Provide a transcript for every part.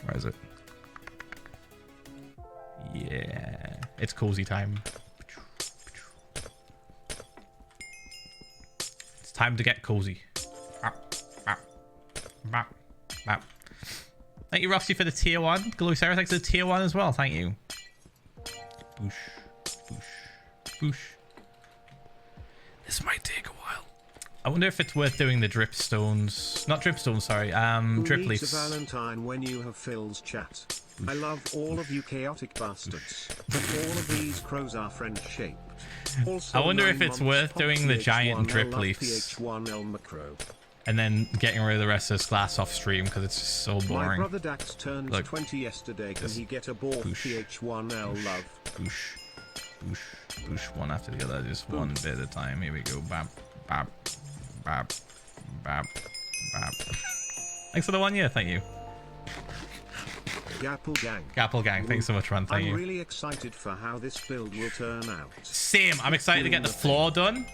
Where is it? Yeah, it's cozy time. It's time to get cozy. Thank you, Rusty, for the tier 1. Glowy Sarah, thanks for the tier 1 as well. Thank you. Boosh. Boosh. Boosh. This might take a while. I wonder if it's worth doing the dripstones. Not dripstones, sorry. Drip leaves. A Valentine when you have Phil's chat. I love all of you chaotic bastards. All of these crows are friend-shaped. I wonder if it's worth doing the giant drip leaves. PH1L macro. And then getting rid of the rest of this glass off stream because it's just so boring. My brother Dax turned 20 yesterday. Can he get a ball? PH1L love. Boosh. Boosh. Boosh. One after the other. Just one bit at a time. Here we go. Bap. Bap. Bap. Bap. Bap. Thanks for the 1 year. Thank you. Gapple Gang. Gapple Gang. Thanks so much, Ron. Thank you. I'm really excited for how this build will turn out. Same. I'm excited to get the floor done.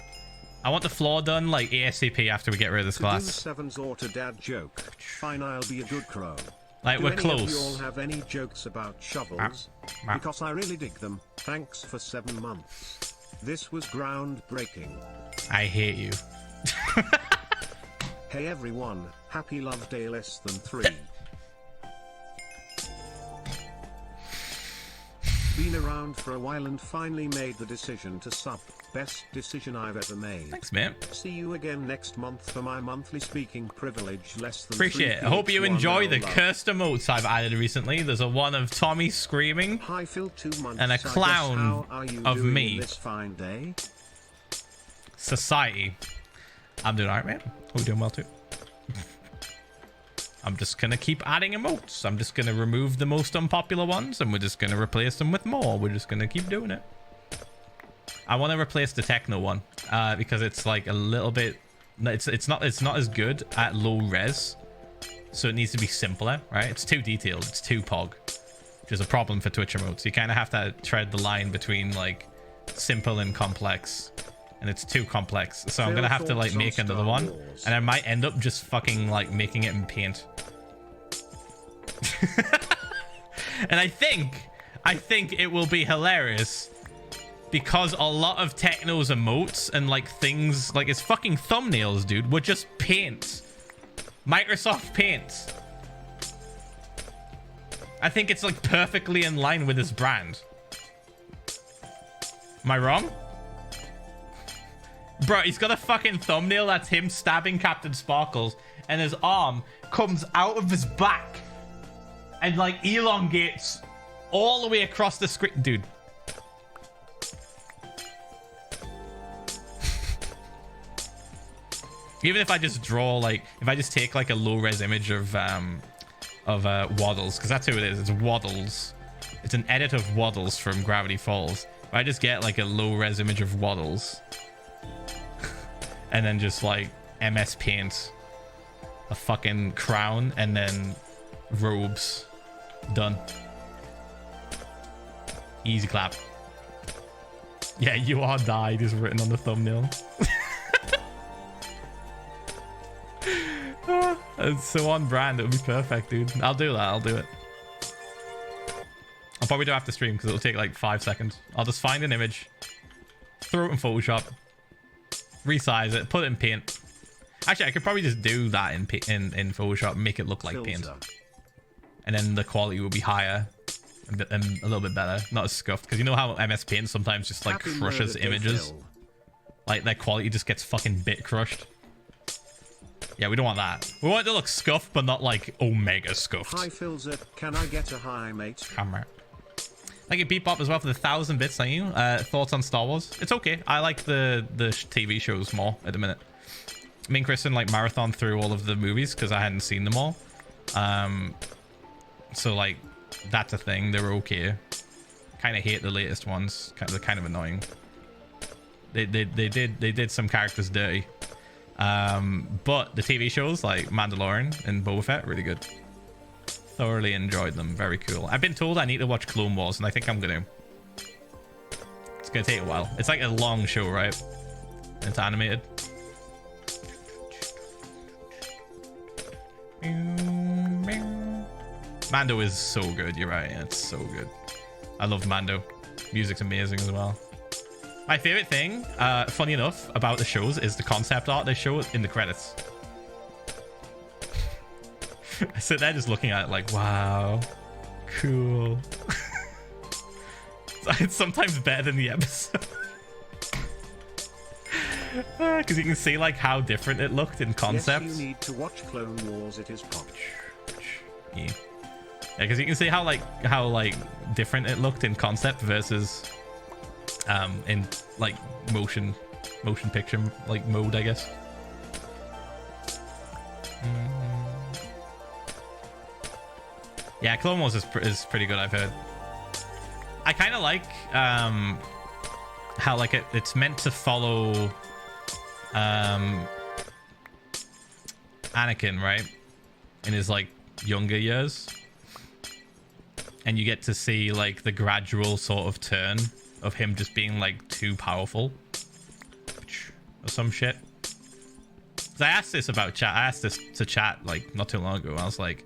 I want the floor done like ASAP after we get rid of this glass. Seven's or to dad joke. Fine, I'll be a good crow. Like, we're close. Do you all have any jokes about shovels? Because I really dig them. Thanks for 7 months. This was groundbreaking. I hate you. Hey everyone, happy Love Day less than 3. Been around for a while and finally made the decision to sub. Best decision I've ever made. Thanks, man. See you again next month for my monthly speaking privilege less than Appreciate it. I hope you enjoy the cursed emotes I've added recently. There's a one of Tommy screaming. Hi, Phil, 2 months. And a clown of me. This fine day? Society. I'm doing alright, man. Hope you're doing well too. I'm just gonna keep adding emotes. I'm just gonna remove the most unpopular ones and we're just gonna replace them with more. We're just gonna keep doing it. I want to replace the techno one because it's like a little bit it's not as good at low res, so it needs to be simpler, right? It's too detailed, it's too pog, which is a problem for Twitch emotes. You kind of have to tread the line between like simple and complex, and it's too complex, so I'm gonna have to like make another one, and I might end up just fucking like making it in paint. And I think it will be hilarious because a lot of Techno's emotes and like things like its fucking thumbnails, dude, were just paint. Microsoft Paint. I think it's like perfectly in line with this brand. Am I wrong? Bro, he's got a fucking thumbnail that's him stabbing Captain Sparkles and his arm comes out of his back and like elongates all the way across the screen. Dude. Even if I just draw like, if I just take like a low res image of Waddles, because that's who it is. It's Waddles. It's an edit of Waddles from Gravity Falls. If I just get like a low res image of Waddles and then just like MS Paint a fucking crown and then robes, done. Easy clap. Yeah, you are died is written on the thumbnail. It's so on brand. It would be perfect, dude. I'll do that. I'll do it. I'll probably do it after stream because it'll take like 5 seconds. I'll just find an image, throw it in Photoshop, resize it, put it in paint. Actually, I could probably just do that in Photoshop and make it look like Philza. paint. And then the quality will be higher and a little bit better. Not as scuffed. Because you know how MS Paint sometimes just like crushes images? Like their quality just gets fucking bit crushed. Yeah, we don't want that. We want it to look scuffed, but not like omega scuffed. Hi, Philza. Can I get a hi, mate? Camera. Thank you, Beatbop, as well for the 1,000 bits. Thank you. Thoughts on Star Wars? It's okay. I like the TV shows more at the minute. Me and Kristen like marathon through all of the movies because I hadn't seen them all. So like that's a thing. They were okay. Kind of hate the latest ones. They're kind of annoying. They did some characters dirty. But the TV shows like Mandalorian and Boba Fett, really good. Thoroughly enjoyed them. Very cool. I've been told I need to watch Clone Wars, and I think I'm gonna. It's gonna take a while. It's like a long show, right? It's animated. Mando is so good. You're right. Yeah, it's so good. I love Mando. Music's amazing as well. My favorite thing, funny enough, about the shows is the concept art they show in the credits. I sit there just looking at it like, wow, cool. It's sometimes better than the episode. Because you can see like how different it looked in concept. Yes, you need to watch Clone Wars. It is pop. Yeah, because you can see how different it looked in concept versus in like motion picture like mode, I guess. Yeah, Clone Wars is pretty good, I've heard. I kind of like how like it's meant to follow Anakin, right, in his like younger years, and you get to see like the gradual sort of turn of him just being like too powerful or some shit. I asked this about chat. I asked this to chat like not too long ago. I was like,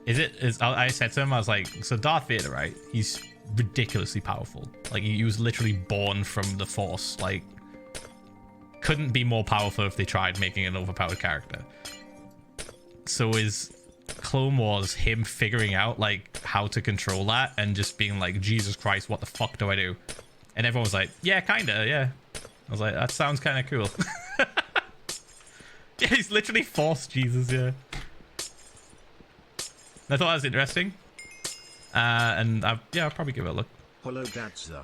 I said to him, I was like, so Darth Vader, right? He's ridiculously powerful. Like he was literally born from the Force. Like couldn't be more powerful if they tried making an overpowered character. So is Clone Wars him figuring out like how to control that and just being like, Jesus Christ, what the fuck do I do? And everyone was like, yeah, kinda, yeah. I was like, that sounds kind of cool. Yeah, he's literally Force Jesus, yeah. I thought that was interesting. And I'll probably give it a look. Hello, Dadza.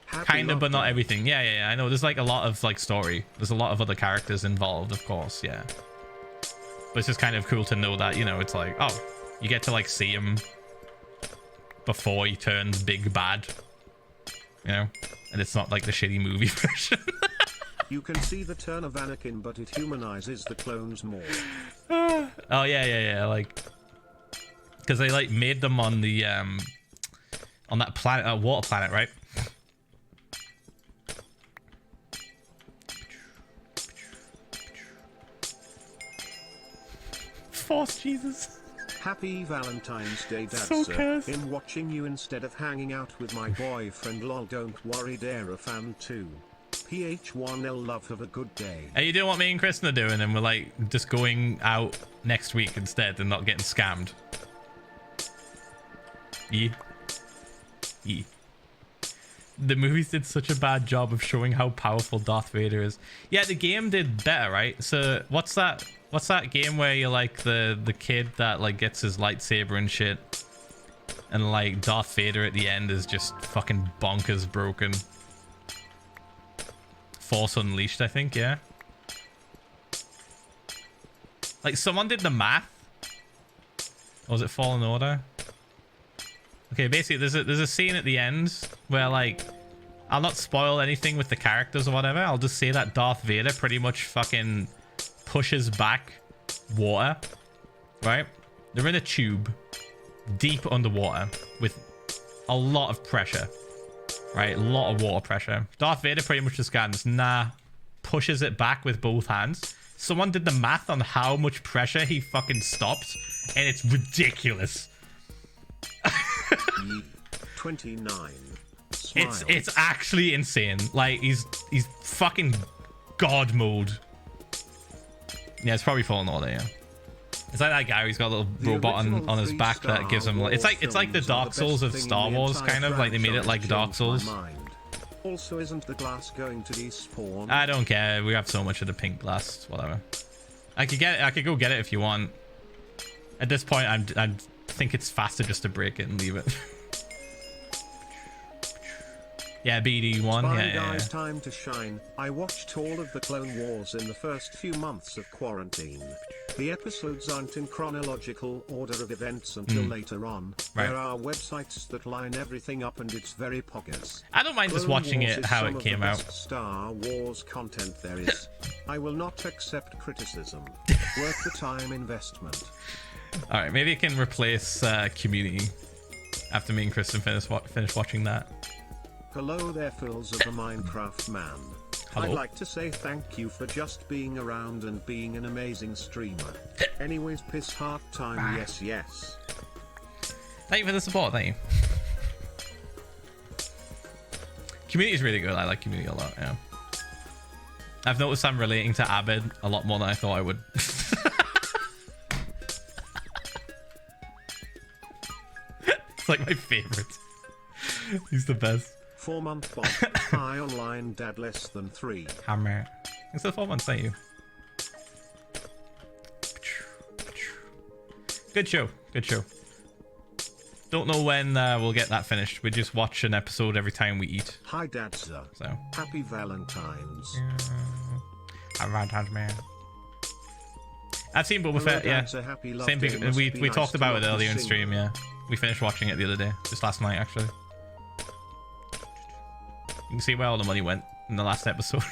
Kind of, but not everything. Yeah. I know there's like a lot of like story. There's a lot of other characters involved, of course, yeah. But it's just kind of cool to know that, you know, it's like, oh, you get to like see him before he turns big bad, you know, and it's not like the shitty movie version. You can see the turn of Anakin, but it humanizes the clones more. Oh yeah, like because they like made them on the on that planet, water planet, right? Force Jesus. Happy Valentine's Day, Dad. So cursed. In watching you instead of hanging out with my boyfriend. Lol, don't worry, they're a fan too. PH1L, love, have a good day. Hey, you doing what me and Kristen are doing, and we're like just going out next week instead and not getting scammed. Yeah. The movies did such a bad job of showing how powerful Darth Vader is. Yeah, the game did better, right? So what's that game where you're like the kid that like gets his lightsaber and shit, and like Darth Vader at the end is just fucking bonkers broken? Force Unleashed, I think, yeah. Like someone did the math. Or was it Fallen Order? Okay, basically there's a scene at the end where like, I'll not spoil anything with the characters or whatever. I'll just say that Darth Vader pretty much fucking pushes back water, right? They're in a tube deep underwater with a lot of pressure, right? A lot of water pressure. Darth Vader pretty much just goes, nah, pushes it back with both hands. Someone did the math on how much pressure he fucking stopped, and it's ridiculous. 29. It's actually insane. Like he's fucking god mode. Yeah, it's probably Fallen Order, yeah. It's like that guy who's got a little robot on his back that gives him like, it's like the Dark Souls of Star Wars, kind of like they made it like Dark Souls. Also, isn't the glass going to despawn? I don't care. We have so much of the pink glass, whatever. I could go get it if you want. At this point, I think it's faster just to break it and leave it. Yeah, BD1. Yeah. Guys, time to shine. I watched all of the Clone Wars in the first few months of quarantine. The episodes aren't in chronological order of events until later on. Right. There are websites that line everything up, and it's very poggers. I don't mind just watching it how it came out. Star Wars content there is. I will not accept criticism. Worth the time investment. All right, maybe it can replace Community after me and Kristen finish watching that. Hello there, Philza, the Minecraft man. Hello. I'd like to say thank you for just being around and being an amazing streamer. Anyways, piss heart time, yes. Thank you for the support. Thank you. Community is really good. I like community a lot. Yeah. I've noticed I'm relating to Abed a lot more than I thought I would. It's like my favorite. He's the best. 4-month bot. High online dad less than 3. Hammer. It's the 4 months, thank you. Good show. Good show. Don't know when we'll get that finished. We just watch an episode every time we eat. Hi Dadza. So. Happy Valentine's. Happy Valentine's, man. I've seen Boba Fett, yeah. Same thing. We talked about it earlier in stream, yeah. We finished watching it the other day. Just last night, actually. You can see where all the money went in the last episode.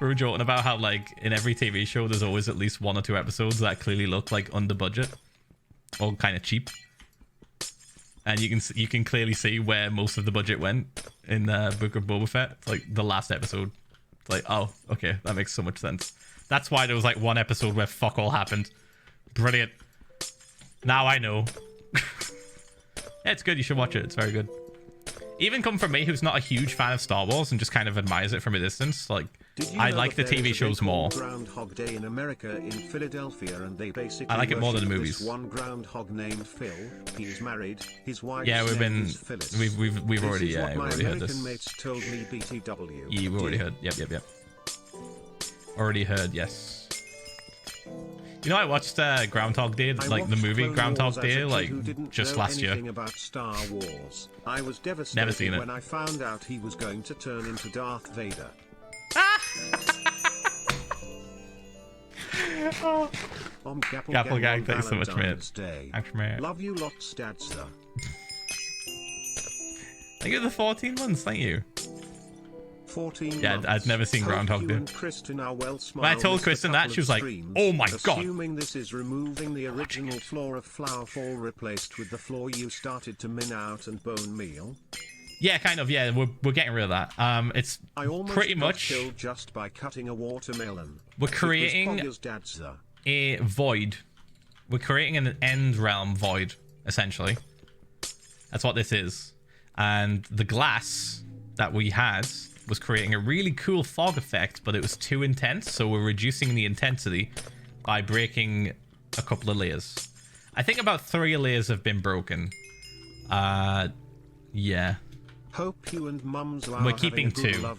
We were joking about how, like, in every TV show, there's always at least 1 or 2 episodes that clearly look like under budget or kind of cheap, and you can clearly see where most of the budget went in Book of Boba Fett. It's like the last episode. It's like, oh, okay, that makes so much sense. That's why there was like 1 episode where fuck all happened. Brilliant. Now I know. Yeah, it's good. You should watch it. It's very good. Even come from me, who's not a huge fan of Star Wars and just kind of admires it from a distance. Like, I like the TV shows more. Groundhog Day in America in Philadelphia, and they basically I like it more than the movies. One groundhog named Phil. He is married. His wife. Yeah, we've this already is what my already heard American this. mates told me BTW. Yeah, we've already heard. Yep. Already heard. Yes. You know, I watched Groundhog Day, like the movie Groundhog Day, like just last year. About Star Wars. I was devastated Never seen it. when I found out he was going to turn into Darth Vader. Gapplegang, thanks so much, mate. Love you lots, Dadster. Thank you for the 14 months, thank you. 14 yeah, months. I'd never seen Groundhog Day. When I told Kristen that, she was like, oh my god. Assuming this is removing the original floor of Flower Fall replaced with the floor you started to min out and bone meal. Yeah, kind of, yeah, we're getting rid of that. It's pretty much killed just by cutting a watermelon. We're creating a void. We're creating an end realm void, essentially. That's what this is. And the glass that we had was creating a really cool fog effect, but it was too intense, so we're reducing the intensity by breaking a couple of layers. I think about 3 layers have been broken. Yeah. Hope you and Mums are we're keeping 2. So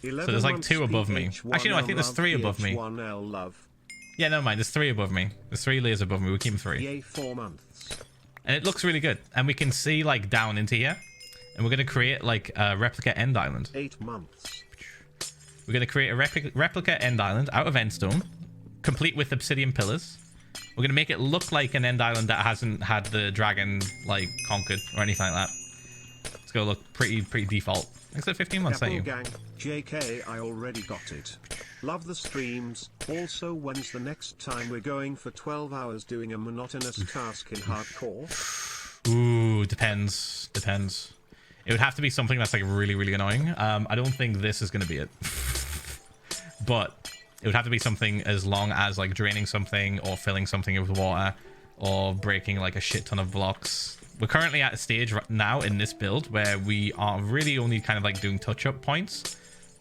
there's like 2 above me. Actually, no, I think there's 3 above me. Yeah, never mind. There's 3 above me. There's 3 layers above me. We're keeping 3. Yay, 4 months. And it looks really good. And we can see like down into here. And we're going to create like a replica end island. 8 months. We're going to create a replica end island out of endstone, complete with obsidian pillars. We're going to make it look like an end island that hasn't had the dragon like conquered or anything like that. It's going to look pretty default. Thanks for 15 months, thank you. Gang, JK, I already got it. Love the streams. Also, when's the next time we're going for 12 hours doing a monotonous task in hardcore? Ooh, depends. It would have to be something that's like really annoying. I don't think this is going to be it. But it would have to be something as long as like draining something or filling something with water or breaking like a shit ton of blocks. We're currently at a stage right now in this build where we are really only kind of like doing touch-up points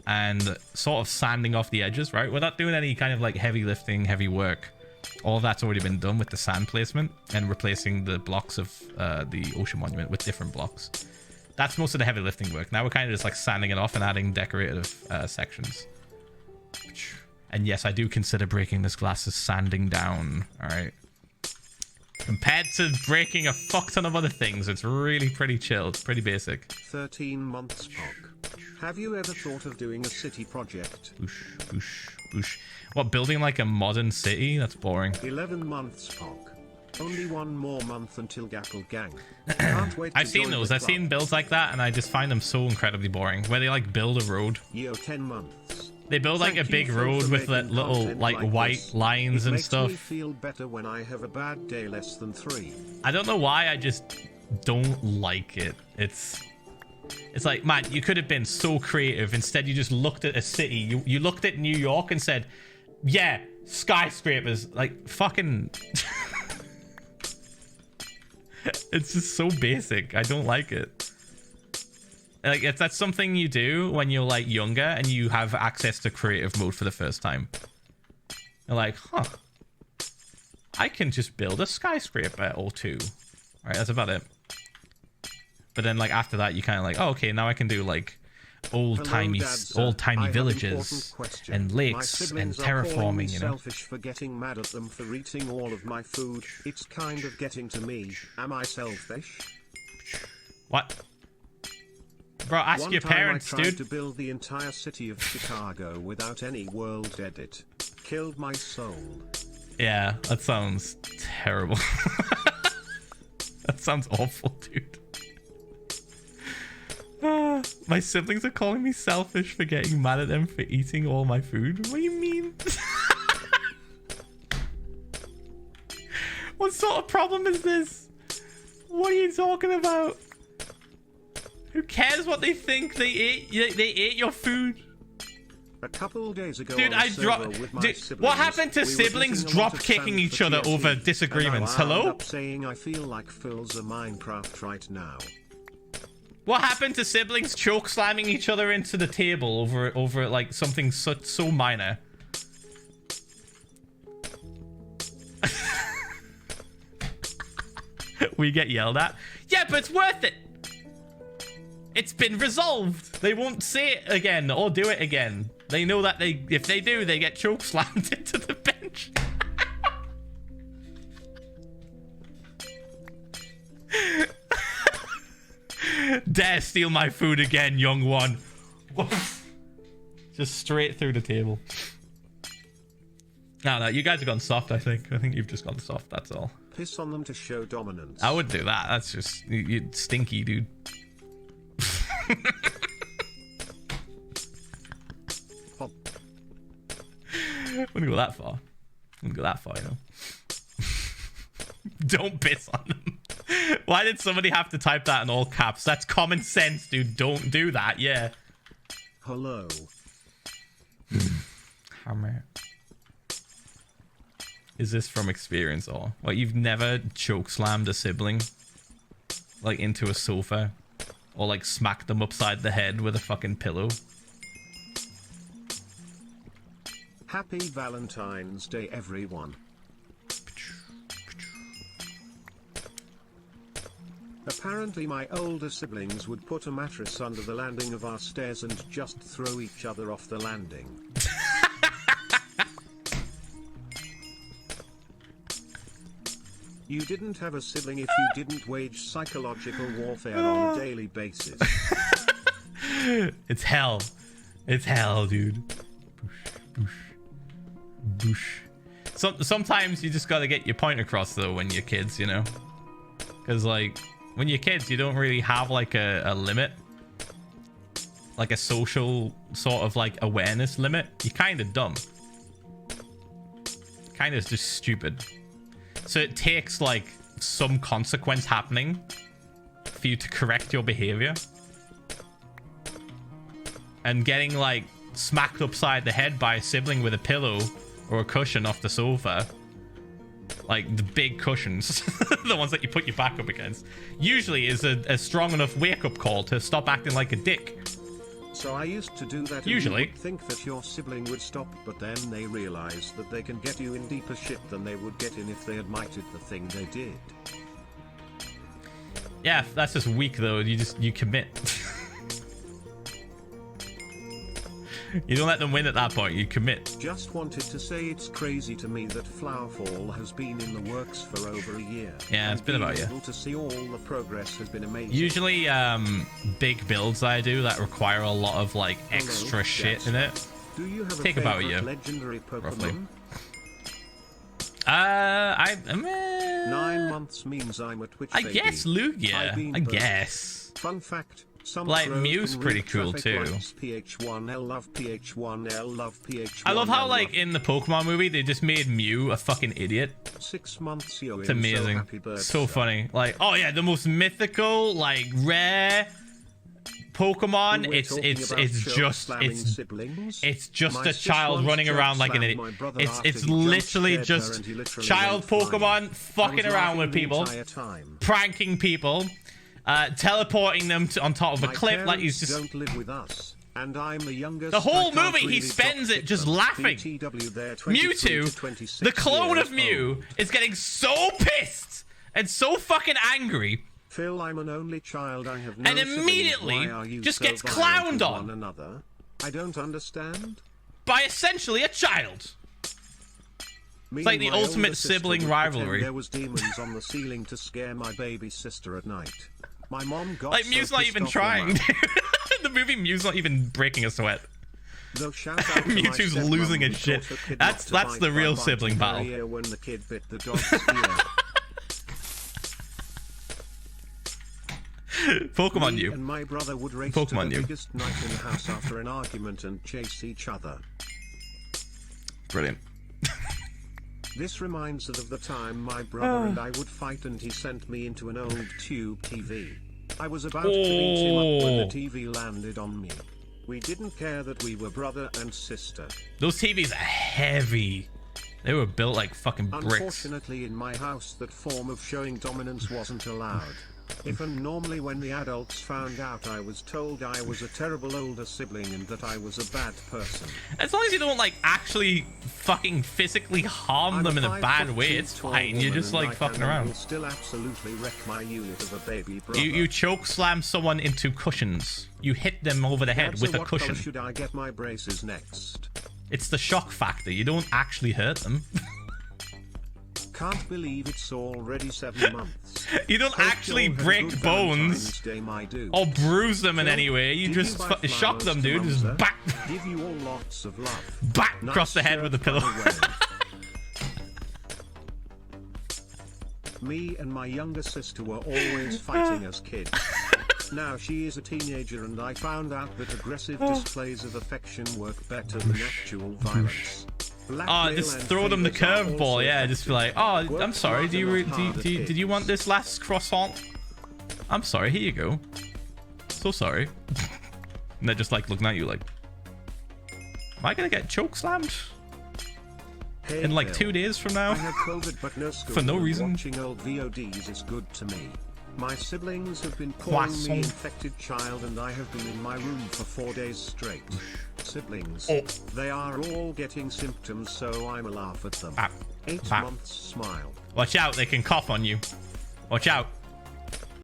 and sort of sanding off the edges, right? We're not doing any kind of like heavy lifting, heavy work. All of that's already been done with the sand placement and replacing the blocks of the ocean monument with different blocks. That's most of the heavy lifting work. Now we're kind of just like sanding it off and adding decorative sections. And yes, I do consider breaking this glass as sanding down. All right. Compared to breaking a fuck ton of other things, it's really pretty chilled, pretty basic. 13 months, Pog. Have you ever thought of doing a city project? Boosh. What, building like a modern city? That's boring. 11 months, Pog. Only 1 more month until Gapplegang. Can't wait I've seen those. I've seen builds like that, and I just find them so incredibly boring. Where they like build a road. Yo, 10 months. They build like a big road with that little like white lines and stuff. It makes me feel better when I have a bad day less than 3. I don't know why, I just don't like it. It's like, man, you could have been so creative. Instead, you just looked at a city. You looked at New York and said, yeah, skyscrapers. Like, fucking... It's just so basic. I don't like it. Like, if that's something you do when you're like younger and you have access to creative mode for the first time. You're like, huh, I can just build a skyscraper or two. All right, that's about it. But then like after that, you kind of like, oh, okay, now I can do like old tiny villages and lakes and terraforming, you know. Selfish for getting mad at them for eating all of my food. It's kind of getting to me. Am I selfish? What? Bro, ask your parents, I tried dude. to build the entire city of Chicago without any world edit. Killed my soul. Yeah, that sounds terrible. That sounds awful, dude. My siblings are calling me selfish for getting mad at them for eating all my food. What do you mean? What sort of problem is this? What are you talking about? Who cares what they think? They ate your food. A couple days ago, dude, I dropped. What happened to siblings drop kicking each other over disagreements? Hello? Saying I feel like Philza Minecraft right now. What happened to siblings choke slamming each other into the table over like something so minor? We get yelled at. Yeah, but it's worth it. It's been resolved. They won't say it again or do it again. They know that if they do, they get choke slammed into the bench. Dare steal my food again, young one. Just straight through the table. No, you guys have gone soft, I think. I think you've just gone soft, that's all. Piss on them to show dominance. I would do that. That's just... you stinky, dude. Wouldn't go that far. Wouldn't go that far, you know. Don't piss on them. Why did somebody have to type that in all caps? That's common sense, dude. Don't do that. Yeah. Hello. Hammer. Is this from experience or what? You've never choke slammed a sibling like into a sofa or like smacked them upside the head with a fucking pillow? Happy Valentine's Day, everyone. Apparently my older siblings would put a mattress under the landing of our stairs and just throw each other off the landing. You didn't have a sibling if you didn't wage psychological warfare on a daily basis. It's hell. It's hell, dude. Boosh. Sometimes you just gotta get your point across though when you're kids, you know? Because like when you're kids you don't really have like a limit, like a social sort of like awareness limit. You're kind of dumb, kind of just stupid, so it takes like some consequence happening for you to correct your behavior. And getting like smacked upside the head by a sibling with a pillow or a cushion off the sofa, like the big cushions, the ones that you put your back up against, usually is a strong enough wake-up call to stop acting like a dick. So I used to do that. Usually. And you would think that your sibling would stop, but then they realize that they can get you in deeper shit than they would get in if they admitted the thing they did. Yeah, that's just weak though. You commit. You don't let them win at that point. You commit. Just wanted to say it's crazy to me that Flowerfall has been in the works for over a year. Yeah, it's been about a year. To see all the progress has been amazing. Usually, big builds I do that require a lot of like extra shit in it. Do you have take about a year, legendary Pokemon? Roughly. 9 months means I'm a Twitch I baby. guess Lugia. I guess. Fun fact. Like Mew's pretty cool too. PH1L love PH1L love PH1. I love how like in the Pokemon movie they just made Mew a fucking idiot. 6 months, yo. It's amazing. So funny. Like, oh yeah, the most mythical, like rare Pokemon. It's just a child running around like an idiot. It's literally just child Pokemon fucking around with people, pranking people, teleporting them on top of a cliff like he's just... don't live with us, and I'm the youngest. The whole movie, he spends it just laughing. Mewtwo, the clone of Mew, is getting so pissed and so fucking angry. Phil, I'm an only child. I have no and immediately just so gets clowned on. One another? I don't understand. By essentially a child. It's like the ultimate sibling rivalry. There was demons on the ceiling to scare my baby sister at night. My mom got like Mew's not even trying. The movie Mew's not even breaking a sweat. Mewtwo's losing his shit. That's the real sibling battle. When the kid bit the dog's ear. Pokemon Me you. and my brother would race Pokemon to the you. biggest knight in the house after an argument and chase each other. Brilliant. This reminds us of the time my brother and I would fight and he sent me into an old tube TV. I was about to beat him up when the TV landed on me. We didn't care that we were brother and sister. Those TVs are heavy. They were built like fucking bricks. Unfortunately, in my house, that form of showing dominance wasn't allowed. If and normally when the adults found out, I was told I was a terrible older sibling and that I was a bad person. As long as you don't like actually fucking physically harm them in a bad way, it's fine. You're just like fucking around. Will still absolutely wreck my unit of a baby brother. You choke slam someone into cushions. You hit them over the head with a cushion. What color should I get my braces next? It's the shock factor. You don't actually hurt them. Can't believe it's already 7 months. You don't actually break bones or bruise them in any way. You just shock them, dude. Just back. Give you all lots of love. Back across the head with a pillow. Me and my younger sister were always fighting as kids. Now she is a teenager and I found out that aggressive displays of affection work better than actual violence. Just throw them the curveball, yeah. Just be like, oh, I'm sorry. Did you want this last croissant? I'm sorry. Here you go. So sorry. And they're just like looking at you like, am I gonna get choke slammed in like 2 days from now? I have COVID, but no school. For no reason. Watching old VODs is good to me. My siblings have been calling me infected child and I have been in my room for 4 days straight. Siblings, they are all getting symptoms, so I'm a laugh at them. 8 months smile. Watch out, they can cough on you. Watch out.